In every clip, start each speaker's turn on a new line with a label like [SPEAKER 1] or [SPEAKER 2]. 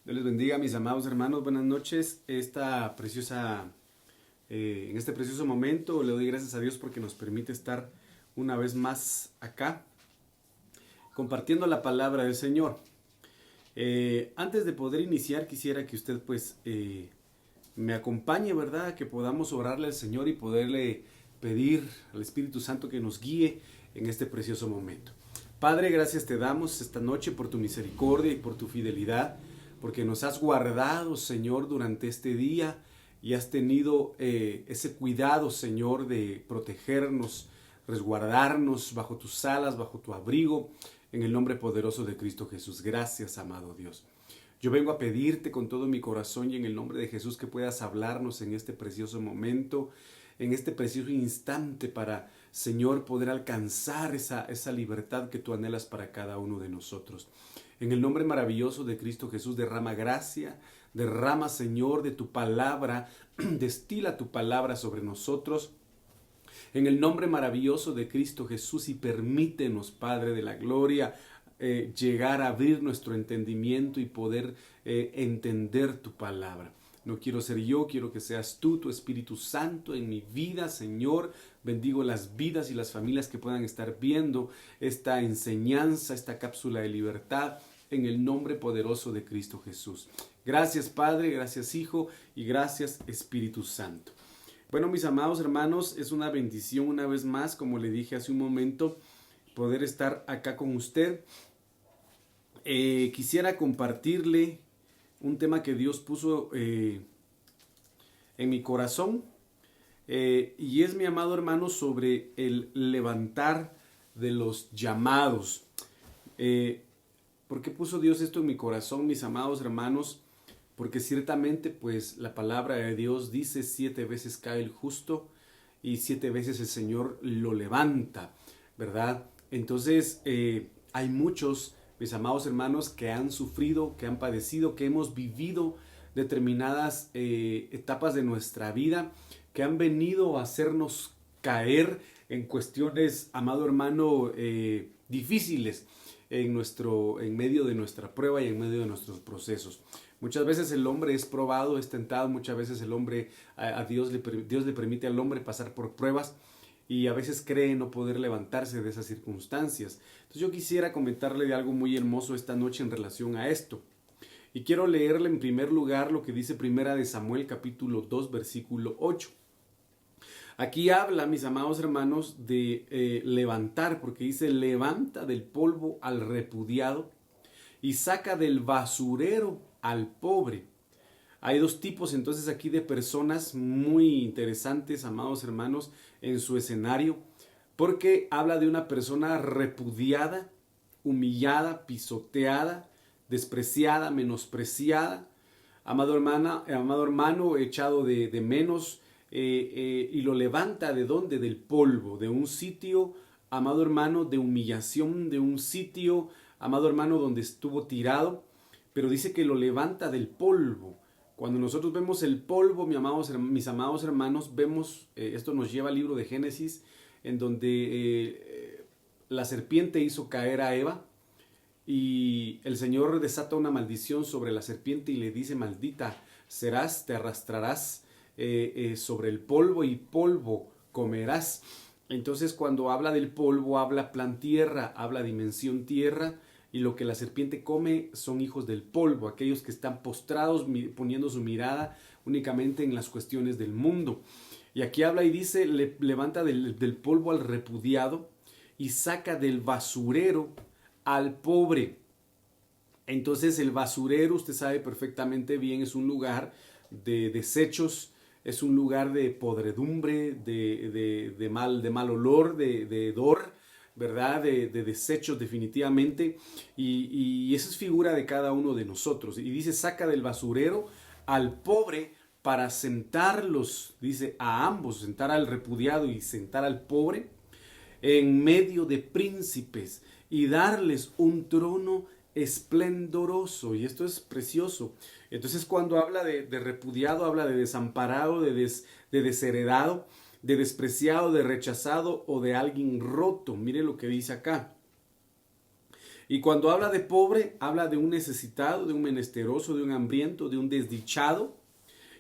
[SPEAKER 1] Dios les bendiga, mis amados hermanos. Buenas noches. En este precioso momento le doy gracias a Dios porque nos permite estar una vez más acá compartiendo la palabra del Señor. Antes de poder iniciar, quisiera que usted me acompañe, ¿verdad? Que podamos orarle al Señor y poderle pedir al Espíritu Santo que nos guíe en este precioso momento. Padre, gracias te damos esta noche por tu misericordia y por tu fidelidad, porque nos has guardado, Señor, durante este día y has tenido ese cuidado, Señor, de protegernos, resguardarnos bajo tus alas, bajo tu abrigo, en el nombre poderoso de Cristo Jesús. Gracias, amado Dios. Yo vengo a pedirte con todo mi corazón y en el nombre de Jesús que puedas hablarnos en este precioso momento, en este precioso instante para, Señor, poder alcanzar esa libertad que tú anhelas para cada uno de nosotros. En el nombre maravilloso de Cristo Jesús, derrama gracia, derrama, Señor, de tu palabra, destila tu palabra sobre nosotros. En el nombre maravilloso de Cristo Jesús y permítenos, Padre de la gloria, llegar a abrir nuestro entendimiento y poder entender tu palabra. No quiero ser yo, quiero que seas tú, tu Espíritu Santo en mi vida, Señor. Bendigo las vidas y las familias que puedan estar viendo esta enseñanza, esta cápsula de libertad, en el nombre poderoso de Cristo Jesús. Gracias, Padre, gracias, Hijo, y gracias, Espíritu Santo. Bueno, mis amados hermanos, es una bendición una vez más, como le dije hace un momento, poder estar acá con usted. Quisiera compartirle un tema que Dios puso en mi corazón, y es, mi amado hermano, sobre el levantar de los llamados. ¿Por qué puso Dios esto en mi corazón, mis amados hermanos? Porque ciertamente, pues, la palabra de Dios dice 7 veces cae el justo y 7 veces el Señor lo levanta, ¿verdad? Entonces, hay muchos, mis amados hermanos, que han sufrido, que han padecido, que hemos vivido determinadas etapas de nuestra vida, que han venido a hacernos caer en cuestiones, amado hermano, difíciles en medio de nuestra prueba y en medio de nuestros procesos. Muchas veces el hombre es probado, es tentado, muchas veces el hombre, Dios le permite al hombre pasar por pruebas y a veces cree no poder levantarse de esas circunstancias. Entonces yo quisiera comentarle de algo muy hermoso esta noche en relación a esto. Y quiero leerle en primer lugar lo que dice Primera de Samuel capítulo 2 versículo 8. Aquí habla, mis amados hermanos, de levantar, porque dice: levanta del polvo al repudiado y saca del basurero al pobre. Hay dos tipos entonces aquí de personas muy interesantes, amados hermanos, en su escenario, porque habla de una persona repudiada, humillada, pisoteada, despreciada, menospreciada, amado hermano, echado de menos, y lo levanta ¿de dónde? Del polvo, de un sitio, amado hermano, de humillación, de un sitio, amado hermano, donde estuvo tirado, pero dice que lo levanta del polvo. Cuando nosotros vemos el polvo, mis amados hermanos, vemos, esto nos lleva al libro de Génesis, en donde la serpiente hizo caer a Eva, y el Señor desata una maldición sobre la serpiente y le dice: maldita serás, te arrastrarás sobre el polvo y polvo comerás. Entonces, cuando habla del polvo, habla plan tierra, habla dimensión tierra, y lo que la serpiente come son hijos del polvo, aquellos que están postrados poniendo su mirada únicamente en las cuestiones del mundo. Y aquí habla y dice: levanta del polvo al repudiado y saca del basurero al pobre. Entonces el basurero, usted sabe perfectamente bien, es un lugar de desechos, es un lugar de podredumbre, de mal olor, de hedor, ¿verdad? De desechos definitivamente, y esa es figura de cada uno de nosotros. Y dice: saca del basurero al pobre para sentarlos, dice, a ambos, sentar al repudiado y sentar al pobre en medio de príncipes y darles un trono esplendoroso. Y esto es precioso. Entonces, cuando habla de repudiado, habla de desamparado, de desheredado, de despreciado, de rechazado o de alguien roto. Mire lo que dice acá. Y cuando habla de pobre, habla de un necesitado, de un menesteroso, de un hambriento, de un desdichado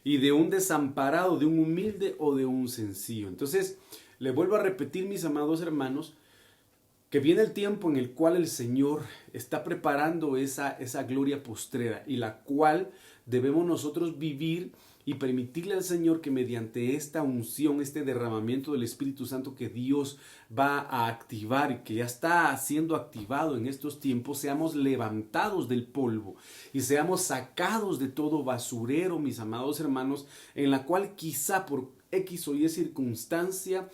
[SPEAKER 1] y de un desamparado, de un humilde o de un sencillo. Entonces, le vuelvo a repetir, mis amados hermanos, que viene el tiempo en el cual el Señor está preparando esa gloria postrera y la cual debemos nosotros vivir y permitirle al Señor que mediante esta unción, este derramamiento del Espíritu Santo que Dios va a activar y que ya está siendo activado en estos tiempos, seamos levantados del polvo y seamos sacados de todo basurero, mis amados hermanos, en la cual quizá por X o Y circunstancia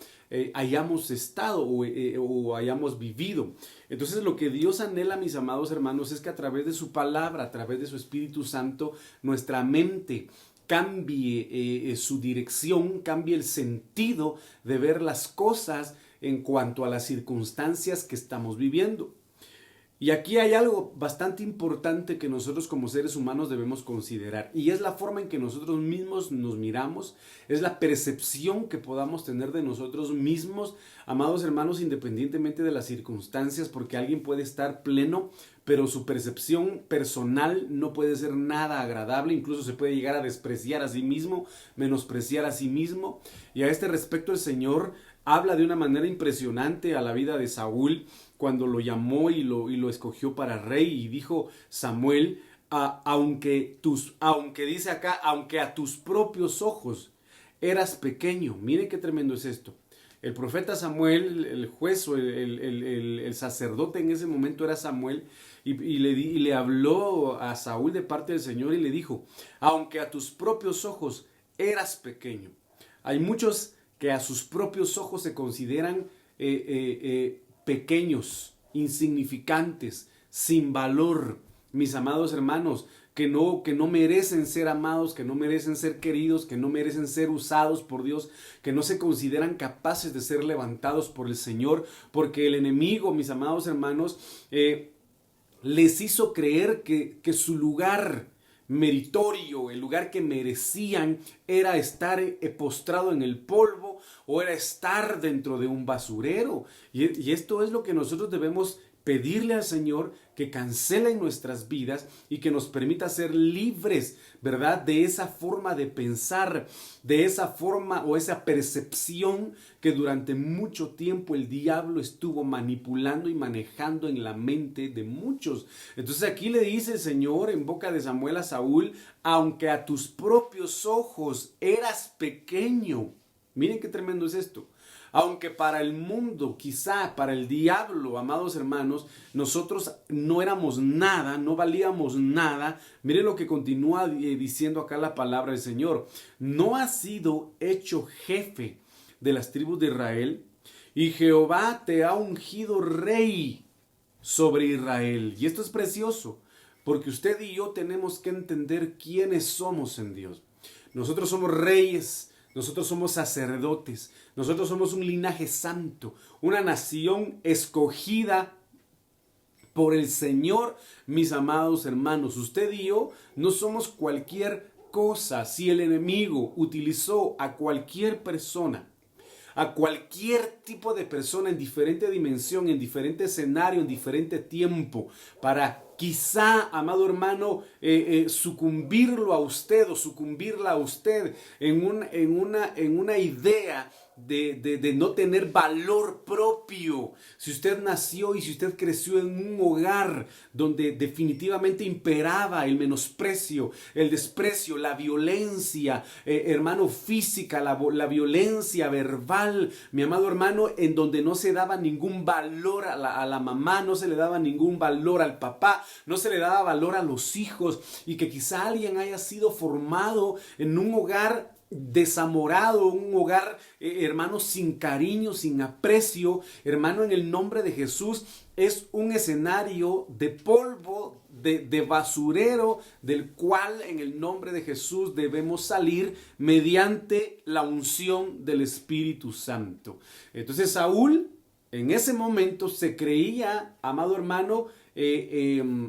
[SPEAKER 1] hayamos estado o hayamos vivido. Entonces lo que Dios anhela, mis amados hermanos, es que a través de su palabra, a través de su Espíritu Santo, nuestra mente cambie su dirección, cambie el sentido de ver las cosas en cuanto a las circunstancias que estamos viviendo. Y aquí hay algo bastante importante que nosotros como seres humanos debemos considerar, y es la forma en que nosotros mismos nos miramos, es la percepción que podamos tener de nosotros mismos, amados hermanos, independientemente de las circunstancias, porque alguien puede estar pleno, pero su percepción personal no puede ser nada agradable, incluso se puede llegar a despreciar a sí mismo, menospreciar a sí mismo. Y a este respecto el Señor habla de una manera impresionante a la vida de Saúl cuando lo llamó y lo escogió para rey, y dijo Samuel, aunque dice acá, aunque a tus propios ojos eras pequeño. Miren qué tremendo es esto. El profeta Samuel, el juez o el sacerdote en ese momento era Samuel, y le habló a Saúl de parte del Señor y le dijo, aunque a tus propios ojos eras pequeño. Hay muchos que a sus propios ojos se consideran pequeños, insignificantes, sin valor, mis amados hermanos, que no merecen ser amados, que no merecen ser queridos, que no merecen ser usados por Dios, que no se consideran capaces de ser levantados por el Señor, porque el enemigo, mis amados hermanos, les hizo creer que su lugar meritorio, el lugar que merecían, era estar postrado en el polvo o era estar dentro de un basurero. Y esto es lo que nosotros debemos pedirle al Señor, que cancele en nuestras vidas y que nos permita ser libres, ¿verdad? De esa forma de pensar, de esa forma o esa percepción que durante mucho tiempo el diablo estuvo manipulando y manejando en la mente de muchos. Entonces aquí le dice el Señor en boca de Samuel a Saúl, aunque a tus propios ojos eras pequeño. Miren qué tremendo es esto. Aunque para el mundo, quizá para el diablo, amados hermanos, nosotros no éramos nada, no valíamos nada. Miren lo que continúa diciendo acá la palabra del Señor. No has sido hecho jefe de las tribus de Israel, y Jehová te ha ungido rey sobre Israel. Y esto es precioso, porque usted y yo tenemos que entender quiénes somos en Dios. Nosotros somos reyes. Nosotros somos sacerdotes, nosotros somos un linaje santo, una nación escogida por el Señor, mis amados hermanos. Usted y yo no somos cualquier cosa. Si el enemigo utilizó a cualquier persona, a cualquier tipo de persona en diferente dimensión, en diferente escenario, en diferente tiempo, para quizá, amado hermano, sucumbirlo a usted o sucumbirla a usted en una idea de no tener valor propio. Si usted nació y si usted creció en un hogar donde definitivamente imperaba el menosprecio, el desprecio, la violencia, hermano, física, la violencia verbal, mi amado hermano, en donde no se daba ningún valor a la mamá, no se le daba ningún valor al papá, no se le daba valor a los hijos, y que quizá alguien haya sido formado en un hogar desamorado, un hogar, hermano, sin cariño, sin aprecio, hermano, en el nombre de Jesús, es un escenario de polvo, de basurero, del cual en el nombre de Jesús debemos salir mediante la unción del Espíritu Santo. Entonces Saúl en ese momento se creía, amado hermano, de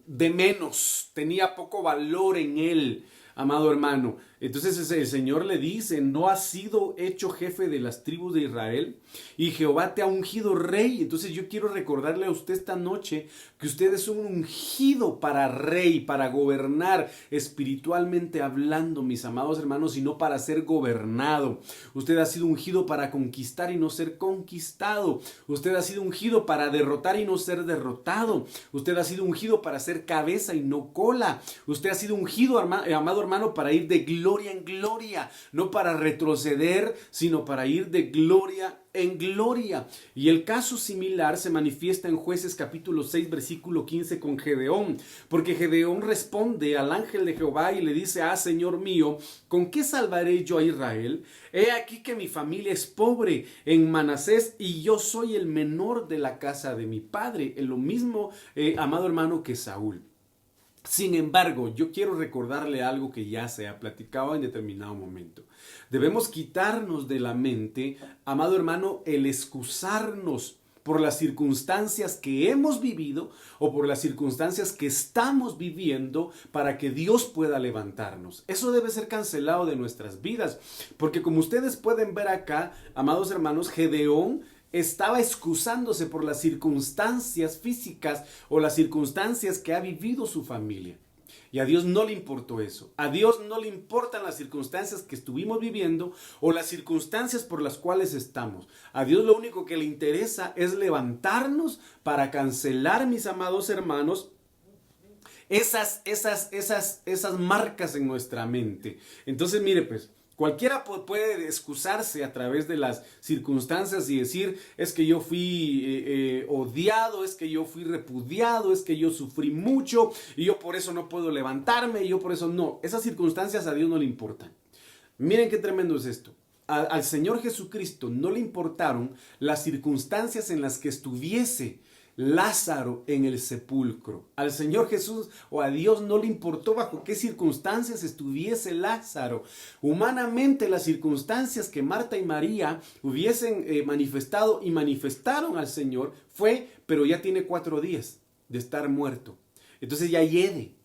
[SPEAKER 1] menos, tenía poco valor en él, amado hermano. Entonces el Señor le dice, no has sido hecho jefe de las tribus de Israel y Jehová te ha ungido rey. Entonces yo quiero recordarle a usted esta noche que usted es un ungido para rey, para gobernar espiritualmente hablando, mis amados hermanos, y no para ser gobernado. Usted ha sido ungido para conquistar y no ser conquistado. Usted ha sido ungido para derrotar y no ser derrotado. Usted ha sido ungido para ser cabeza y no cola. Usted ha sido ungido, amado hermano, para ir de gloria en gloria, no para retroceder, sino para ir de gloria en gloria. Y el caso similar se manifiesta en Jueces capítulo 6 versículo 15 con Gedeón, porque Gedeón responde al ángel de Jehová y le dice, Señor mío, ¿con qué salvaré yo a Israel? He aquí que mi familia es pobre en Manasés y yo soy el menor de la casa de mi padre. Es lo mismo, amado hermano, que Saúl. Sin embargo, yo quiero recordarle algo que ya se ha platicado en determinado momento. Debemos quitarnos de la mente, amado hermano, el excusarnos por las circunstancias que hemos vivido o por las circunstancias que estamos viviendo para que Dios pueda levantarnos. Eso debe ser cancelado de nuestras vidas, porque como ustedes pueden ver acá, amados hermanos, Gedeón estaba excusándose por las circunstancias físicas o las circunstancias que ha vivido su familia. Y a Dios no le importó eso. A Dios no le importan las circunstancias que estuvimos viviendo o las circunstancias por las cuales estamos. A Dios lo único que le interesa es levantarnos para cancelar, mis amados hermanos, esas marcas en nuestra mente. Entonces, mire pues, cualquiera puede excusarse a través de las circunstancias y decir, es que yo fui odiado, es que yo fui repudiado, es que yo sufrí mucho y yo por eso no puedo levantarme y yo por eso no. Esas circunstancias a Dios no le importan. Miren qué tremendo es esto. Al Señor Jesucristo no le importaron las circunstancias en las que estuviese Lázaro en el sepulcro. Al Señor Jesús o a Dios no le importó bajo qué circunstancias estuviese Lázaro. Humanamente las circunstancias que Marta y María hubiesen manifestado y manifestaron al Señor pero ya tiene 4 días de estar muerto. Entonces ya hiede.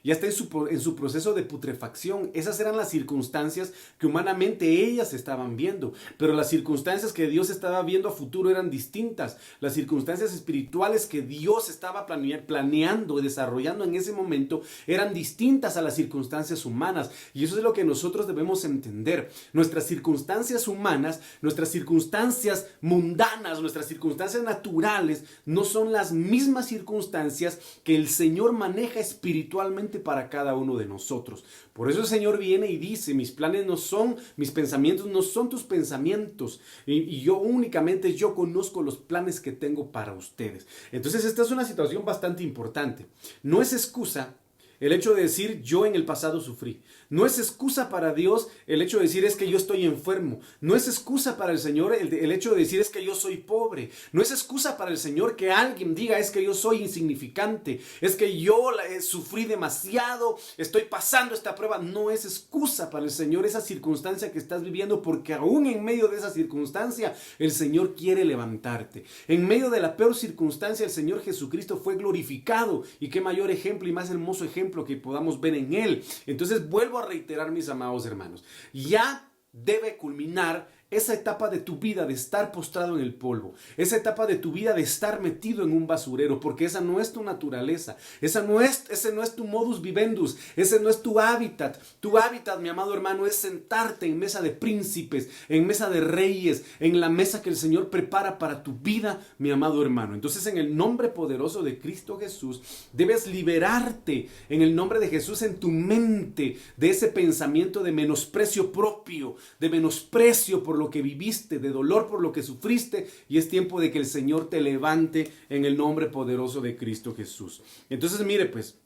[SPEAKER 1] Ya está en su proceso de putrefacción. Esas eran las circunstancias que humanamente ellas estaban viendo. Pero las circunstancias que Dios estaba viendo a futuro eran distintas. Las circunstancias espirituales que Dios estaba planeando y desarrollando en ese momento eran distintas a las circunstancias humanas. Y eso es lo que nosotros debemos entender. Nuestras circunstancias humanas, nuestras circunstancias mundanas, nuestras circunstancias naturales no son las mismas circunstancias que el Señor maneja espiritualmente para cada uno de nosotros. Por eso el Señor viene y dice, mis planes no son, mis pensamientos no son tus pensamientos, y yo únicamente yo conozco los planes que tengo para ustedes. Entonces esta es una situación bastante importante. No es excusa el hecho de decir yo en el pasado sufrí. No es excusa para Dios el hecho de decir es que yo estoy enfermo. No es excusa para el Señor el hecho de decir es que yo soy pobre. No es excusa para el Señor que alguien diga es que yo soy insignificante. Es que yo sufrí demasiado, estoy pasando esta prueba. No es excusa para el Señor esa circunstancia que estás viviendo, porque aún en medio de esa circunstancia el Señor quiere levantarte. En medio de la peor circunstancia el Señor Jesucristo fue glorificado, y qué mayor ejemplo y más hermoso ejemplo que podamos ver en Él. Entonces vuelvo a reiterar, mis amados hermanos, ya debe culminar esa etapa de tu vida de estar postrado en el polvo, esa etapa de tu vida de estar metido en un basurero, porque esa no es tu naturaleza, ese no es tu modus vivendus, ese no es tu hábitat. Tu hábitat, mi amado hermano, es sentarte en mesa de príncipes, en mesa de reyes, en la mesa que el Señor prepara para tu vida, mi amado hermano. Entonces, en el nombre poderoso de Cristo Jesús, debes liberarte en el nombre de Jesús en tu mente de ese pensamiento de menosprecio propio, de menosprecio por lo que viviste, de dolor por lo que sufriste, y es tiempo de que el Señor te levante en el nombre poderoso de Cristo Jesús. Entonces, mire pues,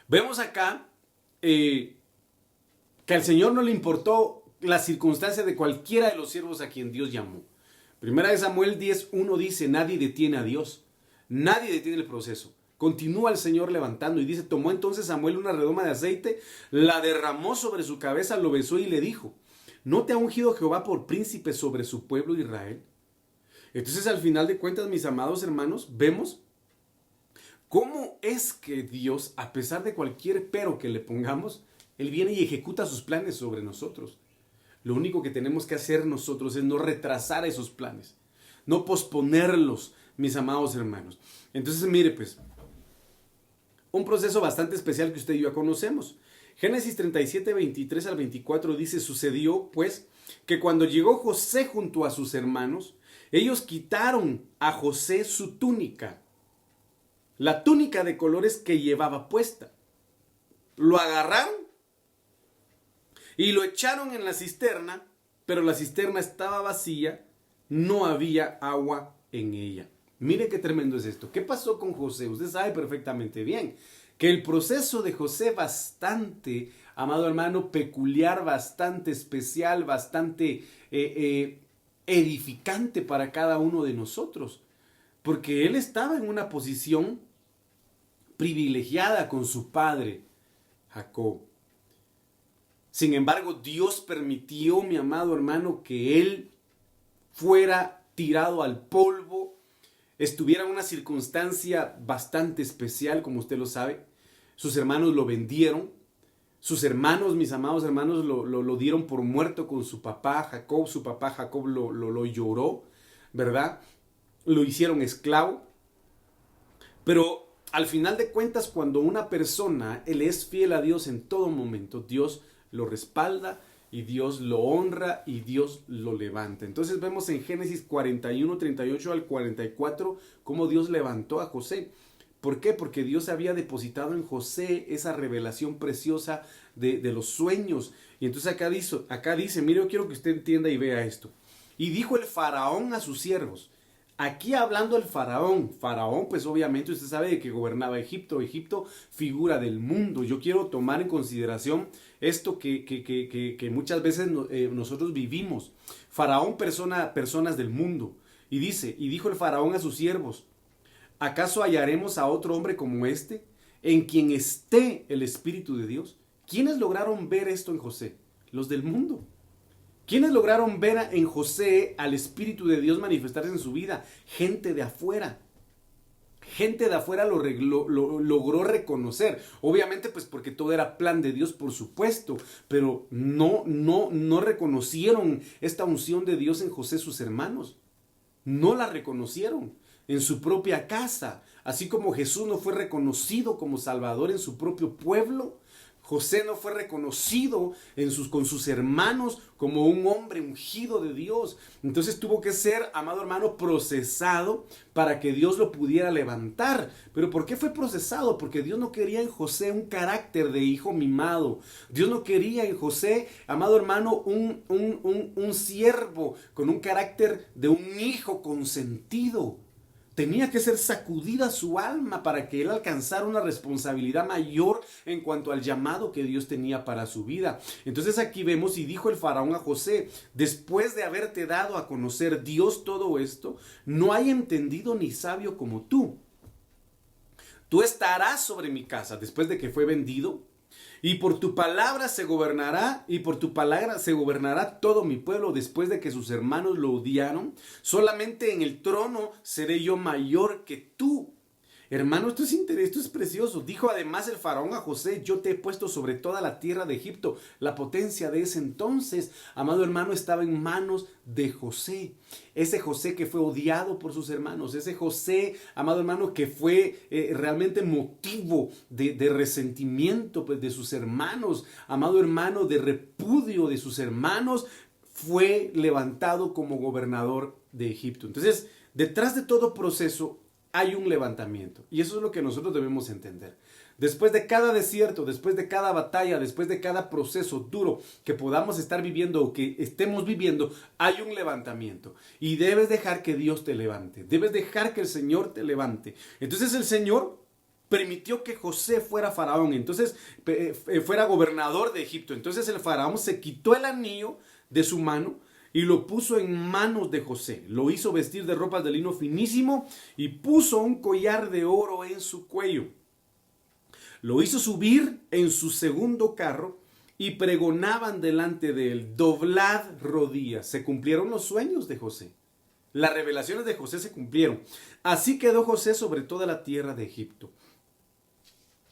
[SPEAKER 1] vemos acá que al Señor no le importó la circunstancia de cualquiera de los siervos a quien Dios llamó. Primera de Samuel 10:1 dice, nadie detiene a Dios, nadie detiene el proceso. Continúa el Señor levantando y dice, tomó entonces Samuel una redoma de aceite, la derramó sobre su cabeza, lo besó y le dijo, ¿no te ha ungido Jehová por príncipe sobre su pueblo Israel? Entonces, al final de cuentas, mis amados hermanos, vemos cómo es que Dios, a pesar de cualquier pero que le pongamos, Él viene y ejecuta sus planes sobre nosotros. Lo único que tenemos que hacer nosotros es no retrasar esos planes, no posponerlos, mis amados hermanos. Entonces, mire pues, un proceso bastante especial que usted y yo ya conocemos. Génesis 37, 23 al 24 dice: sucedió pues que cuando llegó José junto a sus hermanos, ellos quitaron a José su túnica, la túnica de colores que llevaba puesta. Lo agarraron y lo echaron en la cisterna, pero la cisterna estaba vacía, no había agua en ella. Mire qué tremendo es esto. ¿Qué pasó con José? Usted sabe perfectamente bien que el proceso de José bastante, amado hermano, peculiar, bastante especial, bastante edificante para cada uno de nosotros. Porque él estaba en una posición privilegiada con su padre, Jacob. Sin embargo, Dios permitió, mi amado hermano, que él fuera tirado al polvo, estuviera en una circunstancia bastante especial, como usted lo sabe. Sus hermanos lo vendieron. Sus hermanos, mis amados hermanos, lo dieron por muerto con su papá Jacob. Su papá Jacob lo lloró, ¿verdad? Lo hicieron esclavo. Pero al final de cuentas, cuando una persona él es fiel a Dios en todo momento, Dios lo respalda y Dios lo honra y Dios lo levanta. Entonces vemos en Génesis 41, 38 al 44 cómo Dios levantó a José. ¿Por qué? Porque Dios había depositado en José esa revelación preciosa de los sueños. Y entonces acá dice, mire, yo quiero que usted entienda y vea esto. Y dijo el faraón a sus siervos. Aquí hablando el faraón, pues obviamente usted sabe de que gobernaba Egipto, Egipto figura del mundo. Yo quiero tomar en consideración esto que muchas veces nosotros vivimos. Faraón, personas del mundo. Y dijo el faraón a sus siervos: ¿acaso hallaremos a otro hombre como este, en quien esté el Espíritu de Dios? ¿Quiénes lograron ver esto en José? Los del mundo. ¿Quiénes lograron ver en José al Espíritu de Dios manifestarse en su vida? Gente de afuera. Gente de afuera lo logró reconocer. Obviamente pues porque todo era plan de Dios, por supuesto. Pero no reconocieron esta unción de Dios en José sus hermanos. No la reconocieron en su propia casa. Así como Jesús no fue reconocido como Salvador en su propio pueblo, José no fue reconocido con sus hermanos como un hombre ungido de Dios. Entonces tuvo que ser, amado hermano, procesado para que Dios lo pudiera levantar. ¿Pero por qué fue procesado? Porque Dios no quería en José un carácter de hijo mimado. Dios no quería en José, amado hermano, un siervo con un carácter de un hijo consentido. Tenía que ser sacudida su alma para que él alcanzara una responsabilidad mayor en cuanto al llamado que Dios tenía para su vida. Entonces aquí vemos, y dijo el faraón a José: después de haberte dado a conocer Dios todo esto, no hay entendido ni sabio como tú. Tú estarás sobre mi casa después de que fue vendido, y por tu palabra se gobernará, y por tu palabra se gobernará todo mi pueblo después de que sus hermanos lo odiaron. Solamente en el trono seré yo mayor que tú. Hermano, esto es precioso. Dijo además el faraón a José: yo te he puesto sobre toda la tierra de Egipto. La potencia de ese entonces, amado hermano, estaba en manos de José. Ese José que fue odiado por sus hermanos. Ese José, amado hermano, que fue realmente motivo de resentimiento pues, de sus hermanos. Amado hermano, de repudio de sus hermanos. Fue levantado como gobernador de Egipto. Entonces, detrás de todo proceso hay un levantamiento. Y eso es lo que nosotros debemos entender. Después de cada desierto, después de cada batalla, después de cada proceso duro que podamos estar viviendo o que estemos viviendo, hay un levantamiento. Y debes dejar que Dios te levante. Debes dejar que el Señor te levante. Entonces el Señor permitió que José fuera faraón. Entonces fuera gobernador de Egipto. Entonces el faraón se quitó el anillo de su mano y lo puso en manos de José. Lo hizo vestir de ropas de lino finísimo y puso un collar de oro en su cuello. Lo hizo subir en su segundo carro y pregonaban delante de él: doblad rodillas. Se cumplieron los sueños de José. Las revelaciones de José se cumplieron. Así quedó José sobre toda la tierra de Egipto.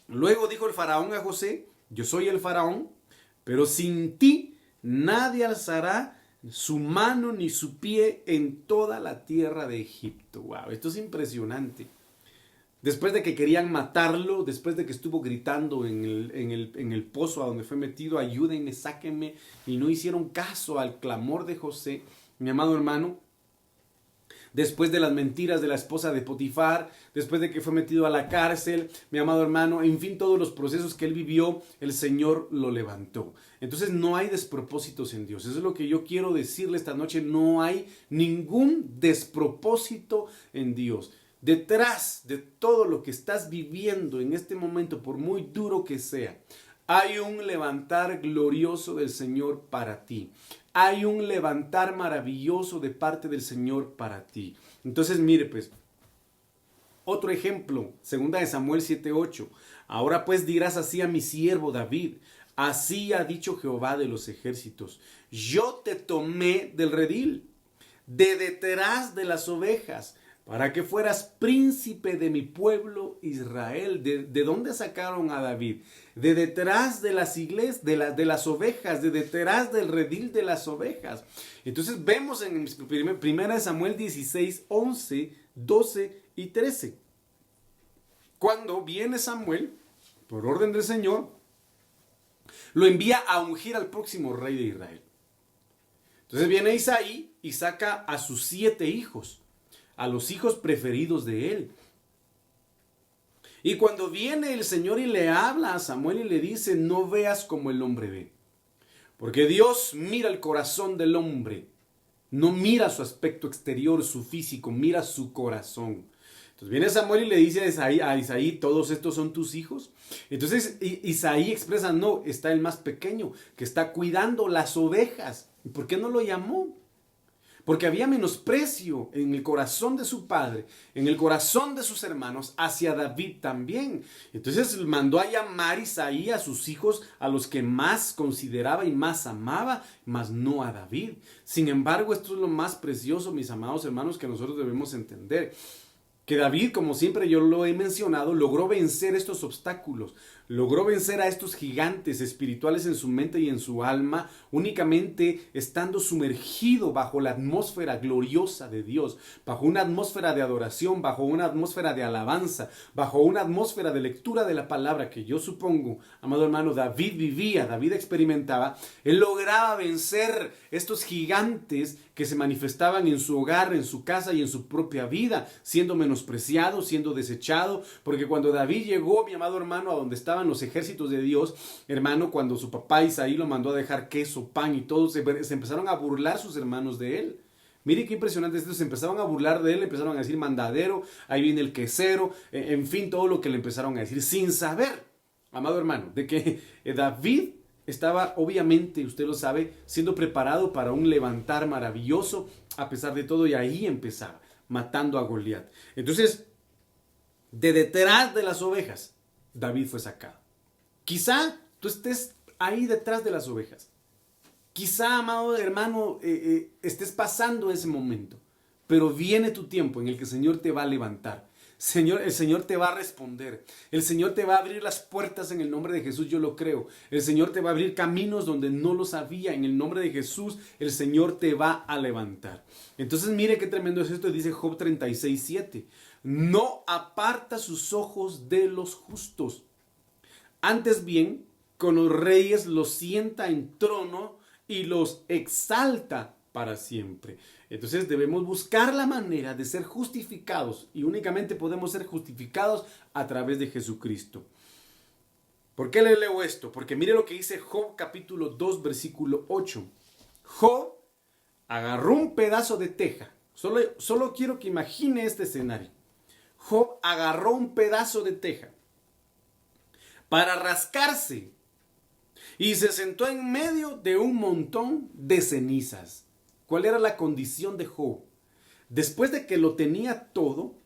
[SPEAKER 1] Luego dijo el faraón a José: yo soy el faraón, pero sin ti nadie alzará su mano ni su pie en toda la tierra de Egipto. Wow, esto es impresionante. Después de que querían matarlo, después de que estuvo gritando en el pozo a donde fue metido, ayúdenme, sáquenme, y no hicieron caso al clamor de José, mi amado hermano, después de las mentiras de la esposa de Potifar, después de que fue metido a la cárcel, mi amado hermano, en fin, todos los procesos que él vivió, el Señor lo levantó. Entonces no hay despropósitos en Dios. Eso es lo que yo quiero decirle esta noche. No hay ningún despropósito en Dios. Detrás de todo lo que estás viviendo en este momento, por muy duro que sea, hay un levantar glorioso del Señor para ti. Hay un levantar maravilloso de parte del Señor para ti. Entonces, mire pues, otro ejemplo, 2 Samuel 7:8. Ahora pues dirás así a mi siervo David: así ha dicho Jehová de los ejércitos: yo te tomé del redil, de detrás de las ovejas, para que fueras príncipe de mi pueblo Israel. ¿De dónde sacaron a David? De detrás de las iglesias, de las ovejas, de detrás del redil de las ovejas. Entonces vemos en 1 Samuel 16, 11, 12 y 13. Cuando viene Samuel, por orden del Señor, lo envía a ungir al próximo rey de Israel. Entonces viene Isaí y saca a sus 7 hijos. A los hijos preferidos de él. Y cuando viene el Señor y le habla a Samuel y le dice: no veas como el hombre ve, porque Dios mira el corazón del hombre, no mira su aspecto exterior, su físico, mira su corazón. Entonces viene Samuel y le dice a Isaí: todos estos son tus hijos. Entonces Isaí expresa: no, está el más pequeño, que está cuidando las ovejas. ¿Y por qué no lo llamó? Porque había menosprecio en el corazón de su padre, en el corazón de sus hermanos, hacia David también. Entonces mandó a llamar Isaí a sus hijos, a los que más consideraba y más amaba, mas no a David. Sin embargo, esto es lo más precioso, mis amados hermanos, que nosotros debemos entender. Que David, como siempre yo lo he mencionado, logró vencer estos obstáculos, logró vencer a estos gigantes espirituales en su mente y en su alma, únicamente estando sumergido bajo la atmósfera gloriosa de Dios, bajo una atmósfera de adoración, bajo una atmósfera de alabanza, bajo una atmósfera de lectura de la palabra que yo supongo, amado hermano, David vivía, David experimentaba. Él lograba vencer estos gigantes que se manifestaban en su hogar, en su casa y en su propia vida, siendo menospreciado, siendo desechado, porque cuando David llegó, mi amado hermano, a donde estaban los ejércitos de Dios, hermano, cuando su papá Isaí lo mandó a dejar queso, pan y todo, se empezaron a burlar sus hermanos de él. Mire qué impresionante esto, se empezaron a burlar de él, empezaron a decir mandadero, ahí viene el quesero, en fin, todo lo que le empezaron a decir, sin saber, amado hermano, de que David estaba, obviamente, usted lo sabe, siendo preparado para un levantar maravilloso, a pesar de todo, y ahí empezaba, matando a Goliat. Entonces, de detrás de las ovejas, David fue sacado. Quizá tú estés ahí detrás de las ovejas. Quizá, amado hermano, estés pasando ese momento, pero viene tu tiempo en el que el Señor te va a levantar. El Señor te va a responder. El Señor te va a abrir las puertas en el nombre de Jesús, yo lo creo. El Señor te va a abrir caminos donde no los había. En el nombre de Jesús, el Señor te va a levantar. Entonces, mire qué tremendo es esto. Dice Job 36:7. No aparta sus ojos de los justos. Antes bien, con los reyes los sienta en trono y los exalta para siempre. Entonces debemos buscar la manera de ser justificados, y únicamente podemos ser justificados a través de Jesucristo. ¿Por qué le leo esto? Porque mire lo que dice Job capítulo 2 versículo 8. Job agarró un pedazo de teja. Solo quiero que imagine este escenario. Job agarró un pedazo de teja para rascarse y se sentó en medio de un montón de cenizas. ¿Cuál era la condición de Job? Después de que lo tenía todo,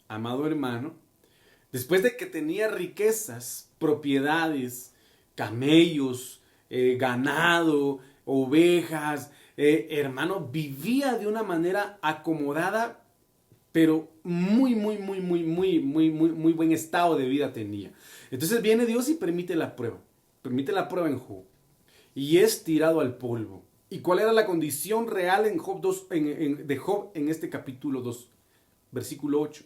[SPEAKER 1] amado hermano, después de que tenía riquezas, propiedades, camellos, ganado, ovejas, hermano, vivía de una manera acomodada, pero muy buen estado de vida tenía. Entonces viene Dios y permite la prueba en Job. y es tirado al polvo. ¿Y cuál era la condición real de Job en este capítulo 2, versículo 8?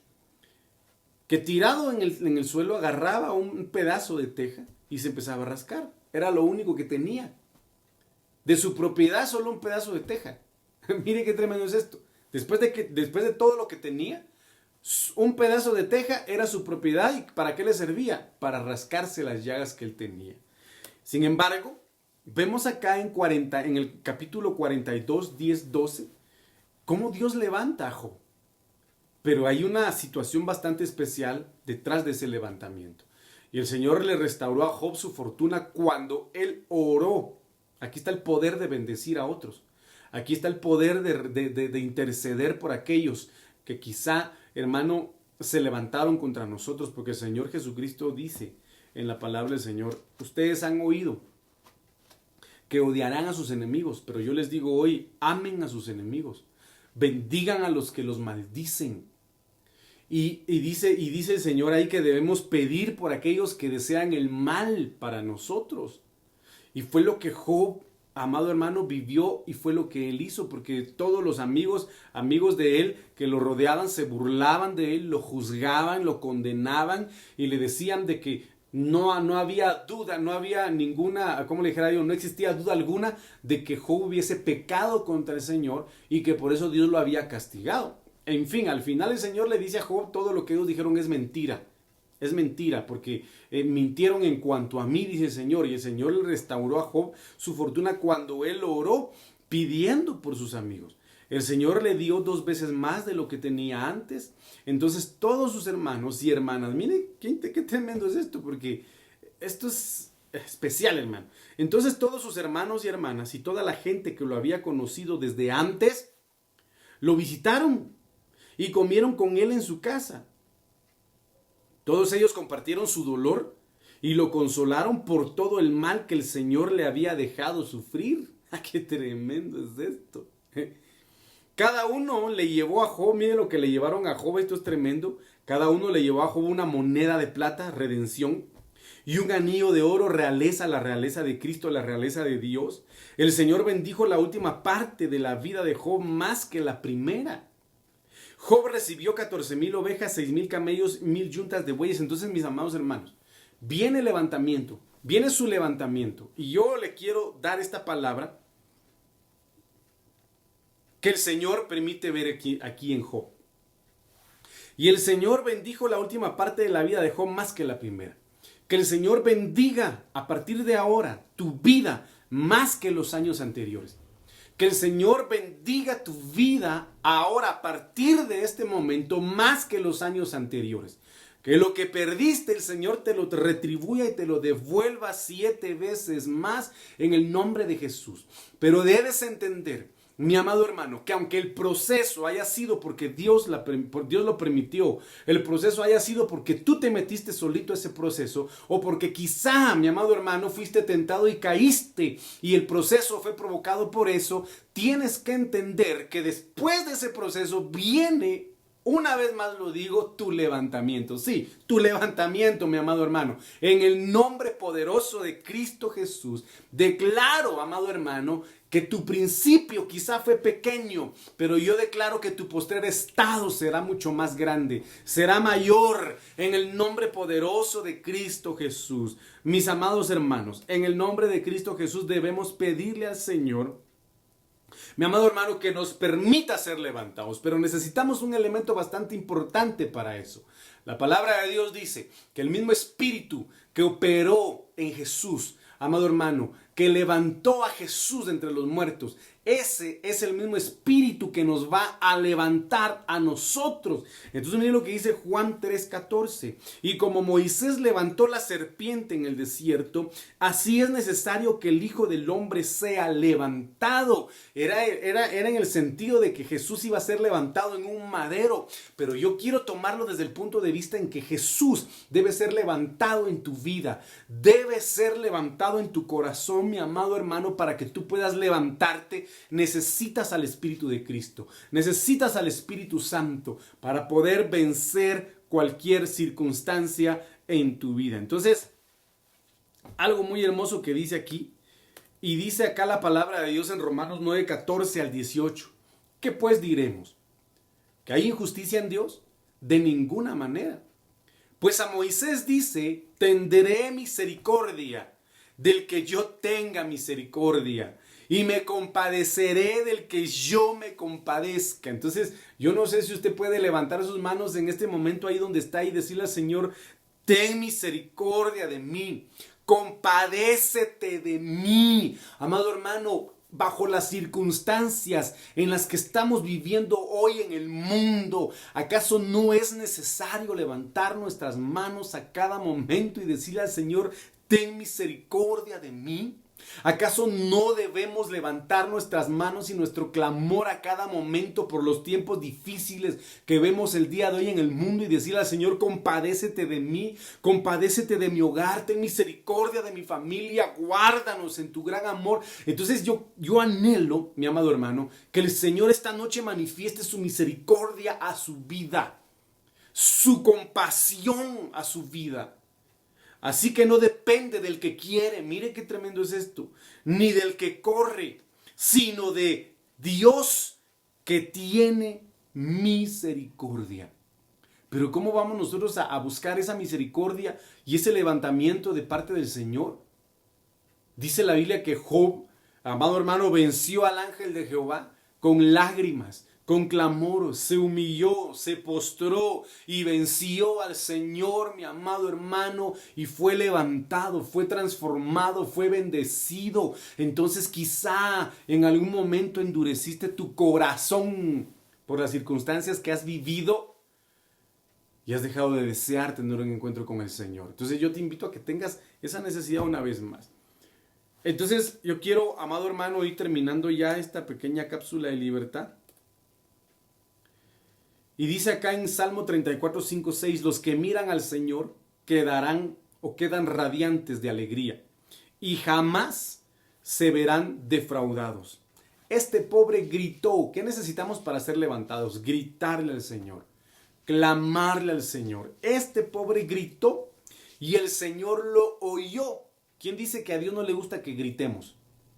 [SPEAKER 1] Que tirado en el suelo agarraba un pedazo de teja y se empezaba a rascar. Era lo único que tenía. De su propiedad solo un pedazo de teja. Mire qué tremendo es esto. Después de todo lo que tenía, un pedazo de teja era su propiedad. ¿Y para qué le servía? Para rascarse las llagas que él tenía. Sin embargo, vemos acá en el capítulo 42, 10, 12, cómo Dios levanta a Job. Pero hay una situación bastante especial detrás de ese levantamiento. Y el Señor le restauró a Job su fortuna cuando él oró. Aquí está el poder de bendecir a otros. Aquí está el poder de interceder por aquellos que quizá, hermano, se levantaron contra nosotros, porque el Señor Jesucristo dice en la palabra del Señor: ustedes han oído que odiarán a sus enemigos, pero yo les digo hoy, amen a sus enemigos, bendigan a los que los maldicen. Y dice el Señor ahí que debemos pedir por aquellos que desean el mal para nosotros. Y fue lo que Job, amado hermano, vivió, y fue lo que él hizo, porque todos los amigos de él que lo rodeaban se burlaban de él, lo juzgaban, lo condenaban y le decían de que no había duda, no había ninguna, como le dijera yo, no existía duda alguna de que Job hubiese pecado contra el Señor y que por eso Dios lo había castigado. En fin, al final el Señor le dice a Job: todo lo que ellos dijeron es mentira. Es mentira, porque mintieron en cuanto a mí, dice el Señor. Y el Señor le restauró a Job su fortuna cuando él oró pidiendo por sus amigos. El Señor le dio 2 veces más de lo que tenía antes. Entonces todos sus hermanos y hermanas, mire qué tremendo es esto, porque esto es especial, hermano. Entonces todos sus hermanos y hermanas y toda la gente que lo había conocido desde antes, lo visitaron y comieron con él en su casa. Todos ellos compartieron su dolor y lo consolaron por todo el mal que el Señor le había dejado sufrir. ¡Qué tremendo es esto! Cada uno le llevó a Job, miren lo que le llevaron a Job, esto es tremendo. Cada uno le llevó a Job una moneda de plata, redención, y un anillo de oro, realeza, la realeza de Cristo, la realeza de Dios. El Señor bendijo la última parte de la vida de Job más que la primera. Job recibió 14,000 ovejas, 6,000 camellos, 1,000 yuntas de bueyes. Entonces, mis amados hermanos, viene el levantamiento, viene su levantamiento. Y yo le quiero dar esta palabra que el Señor permite ver aquí en Job. Y el Señor bendijo la última parte de la vida de Job más que la primera. Que el Señor bendiga a partir de ahora tu vida más que los años anteriores. Que el Señor bendiga tu vida ahora, a partir de este momento, más que los años anteriores. Que lo que perdiste, el Señor te lo retribuya y te lo devuelva 7 veces más en el nombre de Jesús. Pero debes entender, mi amado hermano, que aunque el proceso haya sido porque Dios lo permitió, el proceso haya sido porque tú te metiste solito a ese proceso, o porque quizá, mi amado hermano, fuiste tentado y caíste y el proceso fue provocado por eso, tienes que entender que después de ese proceso viene, una vez más lo digo, tu levantamiento. Sí, tu levantamiento, mi amado hermano. En el nombre poderoso de Cristo Jesús, declaro, amado hermano, que tu principio quizá fue pequeño, pero yo declaro que tu postrer estado será mucho más grande, será mayor en el nombre poderoso de Cristo Jesús. Mis amados hermanos, en el nombre de Cristo Jesús debemos pedirle al Señor, mi amado hermano, que nos permita ser levantados, pero necesitamos un elemento bastante importante para eso. La palabra de Dios dice que el mismo Espíritu que operó en Jesús, amado hermano, que levantó a Jesús de entre los muertos, ese es el mismo Espíritu que nos va a levantar a nosotros. Entonces miren lo que dice Juan 3:14. Y como Moisés levantó la serpiente en el desierto, así es necesario que el Hijo del Hombre sea levantado. Era en el sentido de que Jesús iba a ser levantado en un madero. Pero yo quiero tomarlo desde el punto de vista en que Jesús debe ser levantado en tu vida. Debe ser levantado en tu corazón, mi amado hermano, para que tú puedas levantarte. Necesitas al Espíritu de Cristo, necesitas al Espíritu Santo para poder vencer cualquier circunstancia en tu vida. Entonces, algo muy hermoso que dice aquí Y dice acá la palabra de Dios en Romanos 9, 14 al 18. ¿Qué pues diremos? ¿Que hay injusticia en Dios? De ninguna manera. Pues a Moisés dice, tendré misericordia del que yo tenga misericordia, y me compadeceré del que yo me compadezca. Entonces, yo no sé si usted puede levantar sus manos en este momento ahí donde está y decirle al Señor, ten misericordia de mí, compadécete de mí. Amado hermano, bajo las circunstancias en las que estamos viviendo hoy en el mundo, ¿acaso no es necesario levantar nuestras manos a cada momento y decirle al Señor, ten misericordia de mí? ¿Acaso no debemos levantar nuestras manos y nuestro clamor a cada momento por los tiempos difíciles que vemos el día de hoy en el mundo y decirle al Señor, compadécete de mí, compadécete de mi hogar, ten misericordia de mi familia, guárdanos en tu gran amor? Entonces yo anhelo, mi amado hermano, que el Señor esta noche manifieste su misericordia a su vida, su compasión a su vida. Así que no depende del que quiere, mire qué tremendo es esto, ni del que corre, sino de Dios que tiene misericordia. Pero ¿cómo vamos nosotros a buscar esa misericordia y ese levantamiento de parte del Señor? Dice la Biblia que Job, amado hermano, venció al ángel de Jehová con lágrimas, con clamor, se humilló, se postró y venció al Señor, mi amado hermano, y fue levantado, fue transformado, fue bendecido. Entonces quizá en algún momento endureciste tu corazón por las circunstancias que has vivido y has dejado de desear tener un encuentro con el Señor. Entonces yo te invito a que tengas esa necesidad una vez más. Entonces yo quiero, amado hermano, ir terminando ya esta pequeña cápsula de libertad. Y dice acá en Salmo 34, 5, 6, los que miran al Señor quedarán o quedan radiantes de alegría y jamás se verán defraudados. Este pobre gritó. ¿Qué necesitamos para ser levantados? Gritarle al Señor, clamarle al Señor. Este pobre gritó y el Señor lo oyó. ¿Quién dice que a Dios no le gusta que gritemos?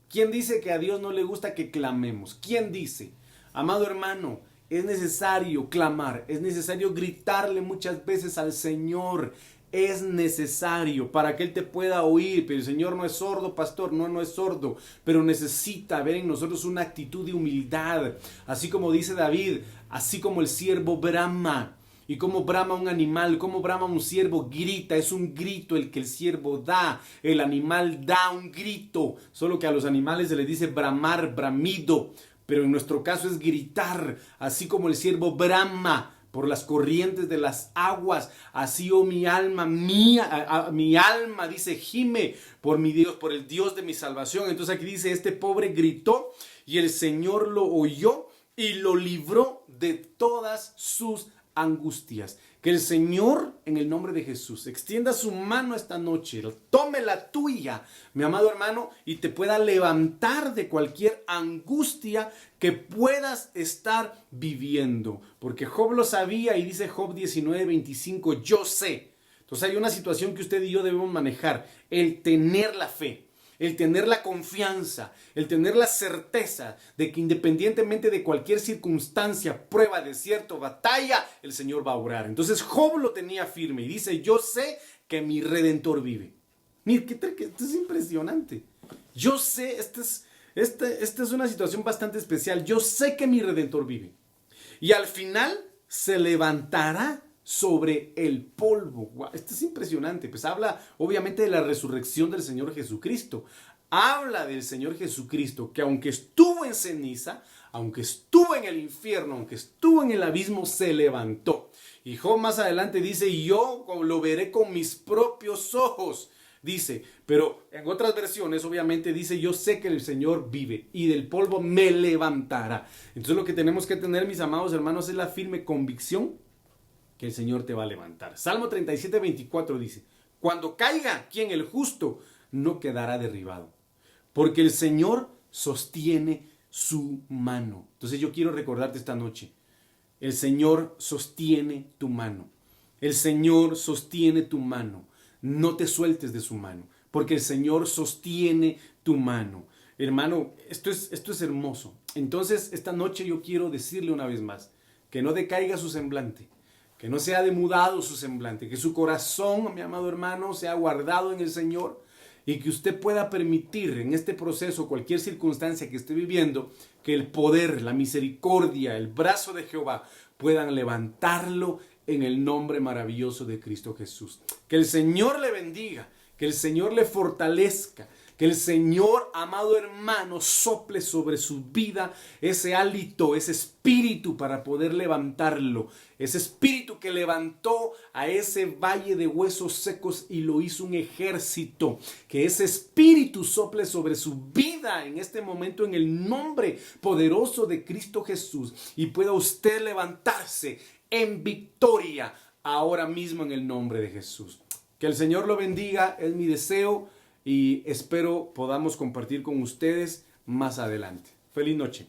[SPEAKER 1] ¿Quién dice que a Dios no le gusta que clamemos? ¿Quién dice? Amado hermano, es necesario clamar, es necesario gritarle muchas veces al Señor. Es necesario para que Él te pueda oír. Pero el Señor no es sordo, pastor, no es sordo, pero necesita ver en nosotros una actitud de humildad. Así como dice David, así como el siervo brama. Y como brama un animal, como brama un siervo, grita, es un grito el que el siervo da, el animal da un grito, solo que a los animales se les dice bramar, bramido, pero en nuestro caso es gritar, así como el siervo brama por las corrientes de las aguas, así mi alma, mi alma, dice, gime por mi Dios, por el Dios de mi salvación. Entonces aquí dice, este pobre gritó y el Señor lo oyó y lo libró de todas sus angustias. Que el Señor, en el nombre de Jesús, extienda su mano esta noche, tome la tuya, mi amado hermano, y te pueda levantar de cualquier angustia que puedas estar viviendo. Porque Job lo sabía y dice Job 19:25, yo sé. Entonces hay una situación que usted y yo debemos manejar, el tener la fe. El tener la confianza, el tener la certeza de que independientemente de cualquier circunstancia, prueba, desierto, batalla, el Señor va a obrar. Entonces Job lo tenía firme y dice, yo sé que mi Redentor vive. Mire, esto es impresionante. Yo sé, esta es una situación bastante especial. Yo sé que mi Redentor vive. Y al final se levantará sobre el polvo. Wow, esto es impresionante. Pues habla obviamente de la resurrección del Señor Jesucristo. Habla del Señor Jesucristo que aunque estuvo en ceniza, aunque estuvo en el infierno, aunque estuvo en el abismo, se levantó. Y Job más adelante dice, yo lo veré con mis propios ojos. Dice, pero en otras versiones obviamente dice, yo sé que el Señor vive y del polvo me levantará. Entonces lo que tenemos que tener, mis amados hermanos, es la firme convicción que el Señor te va a levantar. Salmo 37:24 dice, cuando caiga quien el justo, no quedará derribado, porque el Señor sostiene su mano. Entonces yo quiero recordarte esta noche, el Señor sostiene tu mano. El Señor sostiene tu mano. No te sueltes de su mano, porque el Señor sostiene tu mano. Hermano, esto es hermoso. Entonces, esta noche yo quiero decirle una vez más, que no decaiga su semblante, que no sea demudado su semblante, que su corazón, mi amado hermano, sea guardado en el Señor y que usted pueda permitir en este proceso, cualquier circunstancia que esté viviendo, que el poder, la misericordia, el brazo de Jehová puedan levantarlo en el nombre maravilloso de Cristo Jesús. Que el Señor le bendiga, que el Señor le fortalezca, que el Señor, amado hermano, sople sobre su vida ese hálito, ese espíritu para poder levantarlo. Ese espíritu que levantó a ese valle de huesos secos y lo hizo un ejército. Que ese espíritu sople sobre su vida en este momento en el nombre poderoso de Cristo Jesús. Y pueda usted levantarse en victoria ahora mismo en el nombre de Jesús. Que el Señor lo bendiga, es mi deseo. Y espero podamos compartir con ustedes más adelante. Feliz noche.